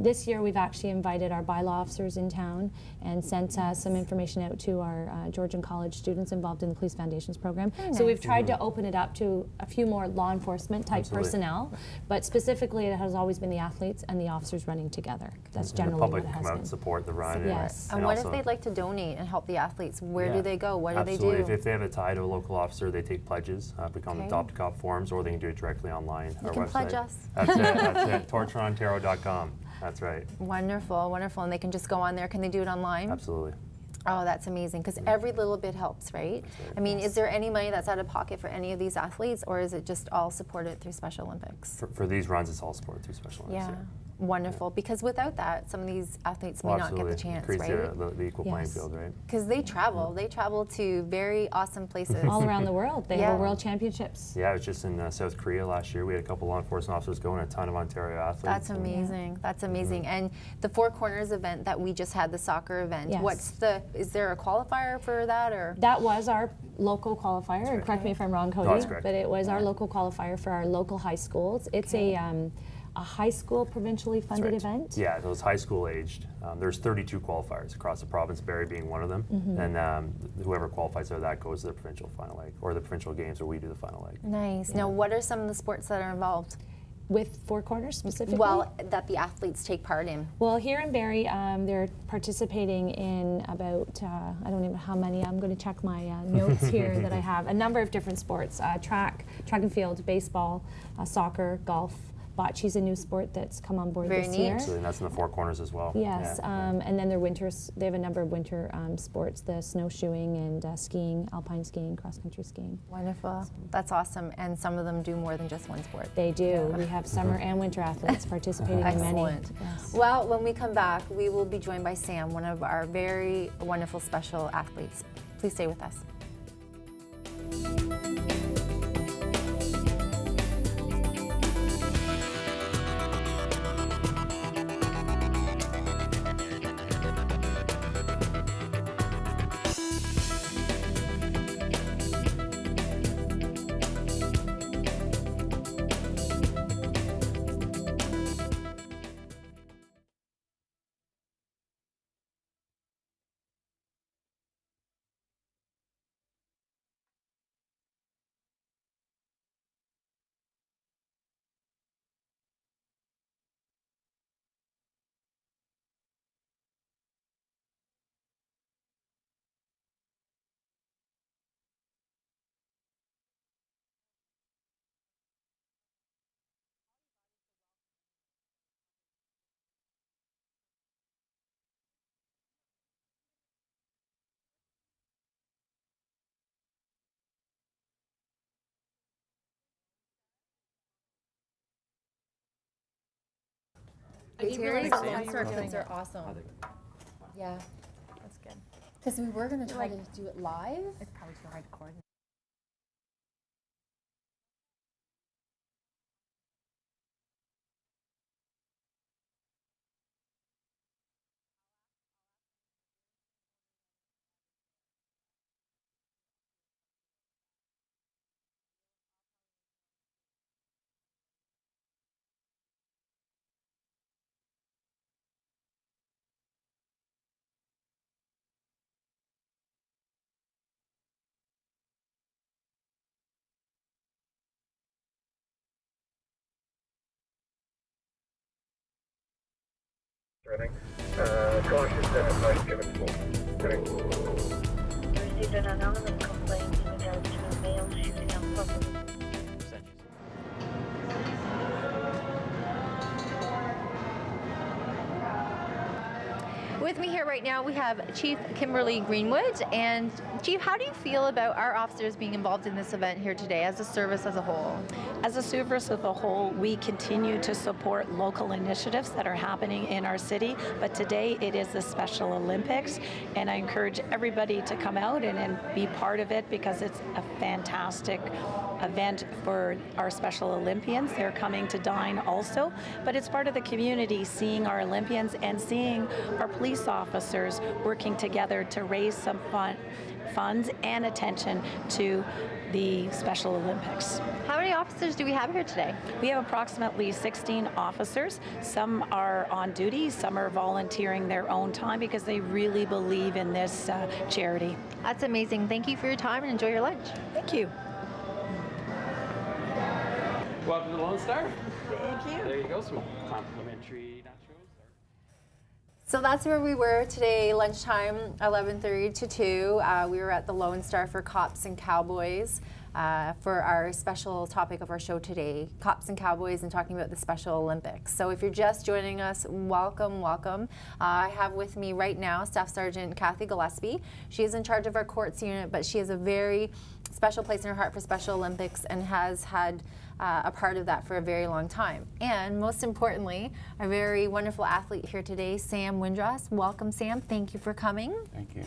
This year we've actually invited our bylaw officers in town and sent some information out to our Georgian College students involved in the Police Foundations program. So we've tried to open it up to a few more law enforcement type personnel, but specifically it has always been the athletes and the officers running together. That's generally what it has been. The public come out and support the run. Yes. And what if they'd like to donate and help the athletes? Where do they go? What do they do? If they have a tie to a local officer, they take pledges, become Adopt a Cop forms, or they can do it directly online. You our can website. pledge us. That's it. tortureontario.com. That's right. Wonderful, wonderful. And they can just go on there. Can they do it online? Absolutely. Oh, that's amazing, because every little bit helps, right? I mean, is there any money that's out of pocket for any of these athletes, or is it just all supported through Special Olympics? For these runs, it's all supported through Special Olympics. Yeah. Wonderful, because without that, some of these athletes may not get the chance, right? The equal playing field, right? Because they travel to very awesome places. All around the world. They have World Championships. Yeah, I was just in South Korea last year. We had a couple law enforcement officers going, a ton of Ontario athletes. That's amazing. That's amazing. And the Four Corners event that we just had, the soccer event, is there a qualifier for that, or? That was our local qualifier, and correct me if I'm wrong, Cody, that's correct. But it was our local qualifier for our local high schools. It's a high school provincially funded event? Yeah, those high school aged. There's 32 qualifiers across the province, Barrie being one of them. And whoever qualifies out of that goes to the provincial final leg, or the provincial games where we do the final leg. Nice. Now, what are some of the sports that are involved? With Four Corners specifically? Well, that the athletes take part in. Well, here in Barrie, they're participating in about, I don't even know how many, I'm going to check my notes here that I have, a number of different sports, track and field, baseball, soccer, golf. Bocce's a new sport that's come on board this year. And that's in the Four Corners as well. Yes, and then their winters, they have a number of winter sports, the snowshoeing and skiing, alpine skiing, cross-country skiing. Wonderful. That's awesome. And some of them do more than just one sport. They do. We have summer and winter athletes participating in many. Excellent. Yes. Well, when we come back, we will be joined by Sam, one of our very wonderful special athletes. Please stay with us. Circuits are awesome. Yeah, that's good. Because we were going to try to do it live. It's probably too hard to coordinate. Cautious advice given received an anonymous complaint in regards to a male shooting on public. With me here right now, we have Chief Kimberley Greenwood. And Chief, how do you feel about our officers being involved in this event here today as a service as a whole? As a service as a whole, we continue to support local initiatives that are happening in our city, but today it is the Special Olympics, and I encourage everybody to come out and be part of it because it's a fantastic event for our Special Olympians. They're coming to dine also, but it's part of the community seeing our Olympians and seeing our police officers working together to raise some funds and attention to the Special Olympics. How many officers do we have here today? We have approximately 16 officers. Some are on duty, some are volunteering their own time because they really believe in this charity. That's amazing. Thank you for your time and enjoy your lunch. Thank you. Welcome to the Lone Star. Thank you. There you go, some complimentary nachos. So that's where we were today, lunchtime, 11:30 to 2. We were at the Lone Star for Cops and Cowboys for our special topic of our show today, Cops and Cowboys, and talking about the Special Olympics. So if you're just joining us, welcome, welcome. I have with me right now Staff Sergeant Cathie Gillespie. She is in charge of our courts unit, but she has a very special place in her heart for Special Olympics and has had a part of that for a very long time. And most importantly, a very wonderful athlete here today, Sam Windross. Welcome, Sam. Thank you for coming. Thank you.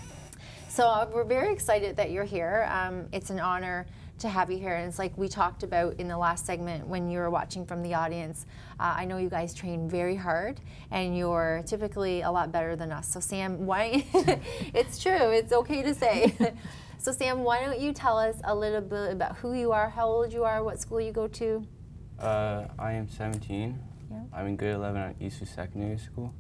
So we're very excited that you're here. It's an honor to have you here. And it's like we talked about in the last segment when you were watching from the audience. I know you guys train very hard and you're typically a lot better than us. So Sam, why, it's true, it's okay to say. So Sam, why don't you tell us a little bit about who you are, how old you are, what school you go to? I am 17. Yeah. I'm in grade 11 at Eastwood Secondary School.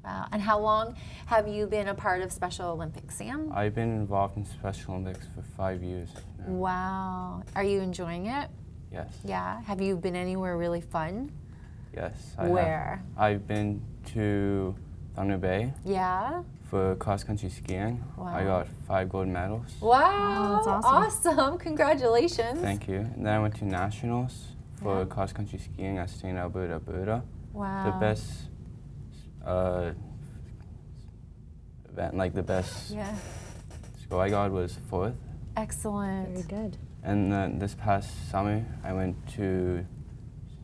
Wow. And how long have you been a part of Special Olympics, Sam? I've been involved in Special Olympics for 5 years now. Wow. Are you enjoying it? Yes. Yeah. Have you been anywhere really fun? Yes. Where? I've been to Thunder Bay Yeah. for cross-country skiing. Wow. I got 5 gold medals. Wow. that's Awesome. Congratulations. Thank you. And then I went to nationals for Yeah. cross-country skiing at St. Albert, Alberta. Wow. The best event, like the best Yeah. score I got was 4th. Excellent. Very good. And then this past summer, I went to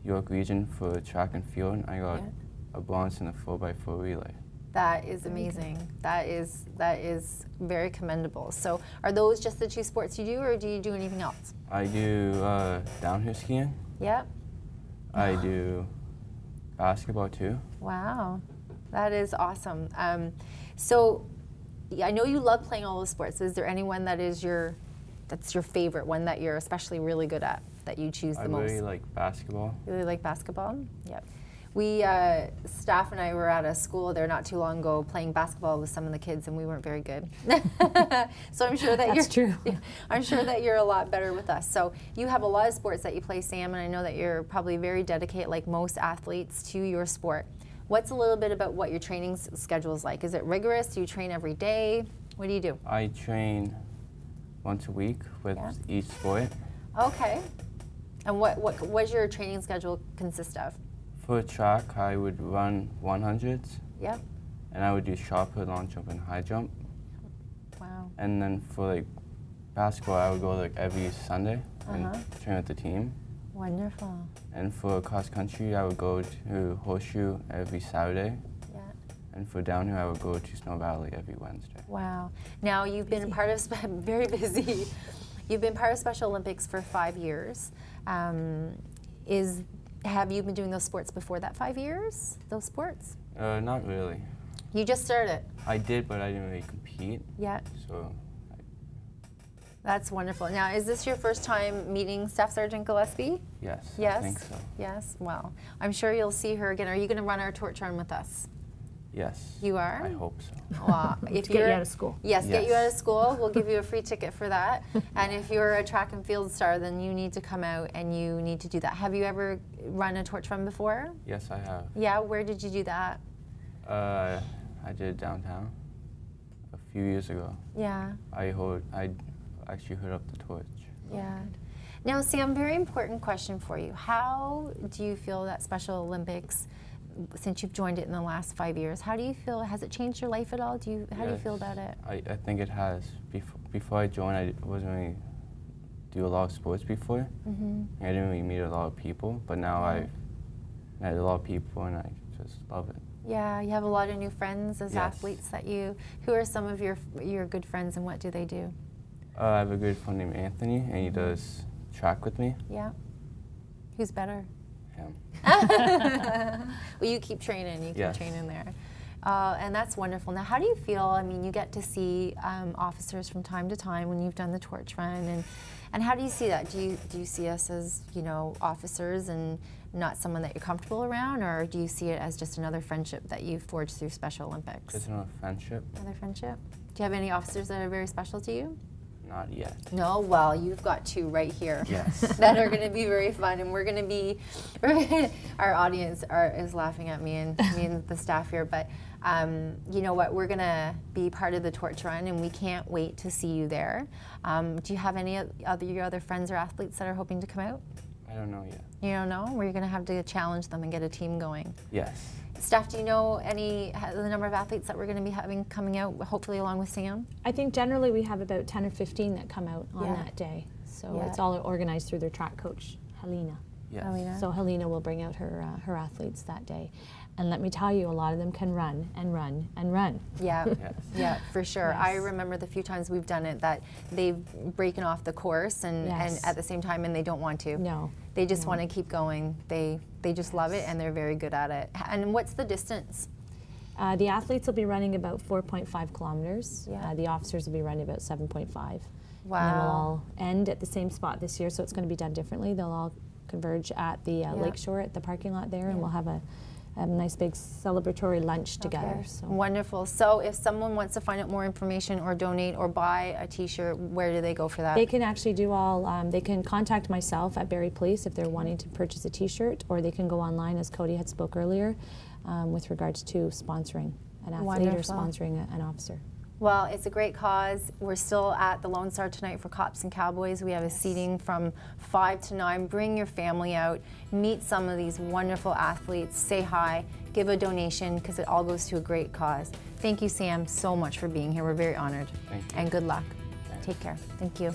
York Region for track and field, and I got Yeah. a bronze in the 4x4 relay. That is amazing. That is very commendable. So are those just the 2 sports you do, or do you do anything else? I do downhill skiing. Yep. I do basketball too. Wow. That is awesome. So I know you love playing all those sports. Is there anyone that's your favorite one that you're especially really good at, that you choose the I most? really like basketball. You really like basketball? Yep. We, staff and I were at a school there not too long ago playing basketball with some of the kids, and we weren't very good. So I'm sure that That's true. Yeah, I'm sure that you're a lot better with us. So you have a lot of sports that you play, Sam, and I know that you're probably very dedicated, like most athletes, to your sport. What's a little bit about what your training schedule is like? Is it rigorous? Do you train every day? What do you do? I train once a week with Yeah. each sport. Okay. And what does your training schedule consist of? For track, I would run 100s, Yep. and I would do shot put, long jump, and high jump. Wow. And then for like basketball, I would go like every Sunday and Uh-huh. train with the team. Wonderful. And for cross country, I would go to Horseshoe every Saturday. Yeah. And for downhill, I would go to Snow Valley every Wednesday. Wow. Now you've been part of very busy. You've been part of Special Olympics for 5 years. Have you been doing those sports before that 5 years? Those sports? Not really. You just started. I did, but I didn't really compete. Yeah. So That's wonderful. Now, is this your first time meeting Staff Sergeant Gillespie? yes, Yes. I think so. Yes. Well, I'm sure you'll see her again. Are you going to run our torch run with us? Yes. You are? I hope so. Well, if To get you you're out of school. Yes, get you Yes. out of school. We'll give you a free ticket for that. And if you're a track and field star, then you need to come out and you need to do that. Have you ever run a torch run before? Yes, I have. Yeah, where did you do that? I did it downtown a few years ago. Yeah, I actually held up the torch. yeah. Now, Sam, very important question for you. How do you feel that Special Olympics, since you've joined it in the last 5 years, how do you feel? Has it changed your life at all? How do you feel Yes, about it? I think it has. Before I joined, I wasn't really do a lot of sports before. Mm-hmm. I didn't really meet a lot of people, but now I've met a lot of people and I just love it. Yeah, you have a lot of new friends as Yes. athletes who are some of your good friends, and what do they do? I have a good friend named Anthony, and he does track with me. Yeah. Who's better? Him. Well, you keep training. You keep Yes. training there. And that's wonderful. Now, how do you feel? I mean, you get to see officers from time to time when you've done the torch run, and how do you see that? Do you see us as, you know, officers and not someone that you're comfortable around, or do you see it as just another friendship that you've forged through Special Olympics? Just another friendship. Another friendship. Do you have any officers that are very special to you? Not yet. No, well, you've got two right here. Yes. That are going to be very fun, and we're going to be. Our audience is laughing at me and the staff here, but you know what? We're going to be part of the torch run, and we can't wait to see you there. Do you have any your other friends or athletes that are hoping to come out? I don't know yet. You don't know? Where you're going to have to challenge them and get a team going. Yes. Staff, do you know the number of athletes that we're going to be having coming out, hopefully along with Sam? I think generally we have about 10 or 15 that come out on that day. So it's all organized through their track coach, Helena. Yes. Helena. So Helena will bring out her athletes that day. And let me tell you, a lot of them can run and run and run. Yeah, Yes. yeah, for sure. Yes. I remember the few times we've done it that they've broken off the course and at the same time, and they don't want to. No. They just want to keep going. They just love it, and they're very good at it. And what's the distance? The athletes will be running about 4.5 kilometers. Yeah. The officers will be running about 7.5. Wow. And then we'll all end at the same spot this year, so it's going to be done differently. They'll all converge at the lakeshore at the parking lot there, and we'll have a nice big celebratory lunch together. So. Wonderful. So if someone wants to find out more information or donate or buy a t-shirt, where do they go for that? They can actually do all, they can contact myself at Barrie Police if they're wanting to purchase a t-shirt, or they can go online, as Cody had spoke earlier, with regards to sponsoring an athlete or sponsoring an officer. Well, it's a great cause. We're still at the Lone Star tonight for Cops and Cowboys. We have a seating from 5 to 9. Bring your family out, meet some of these wonderful athletes, say hi, give a donation, because it all goes to a great cause. Thank you, Sam, so much for being here. We're very honored. Thank you. And good luck. Thanks. Take care. Thank you.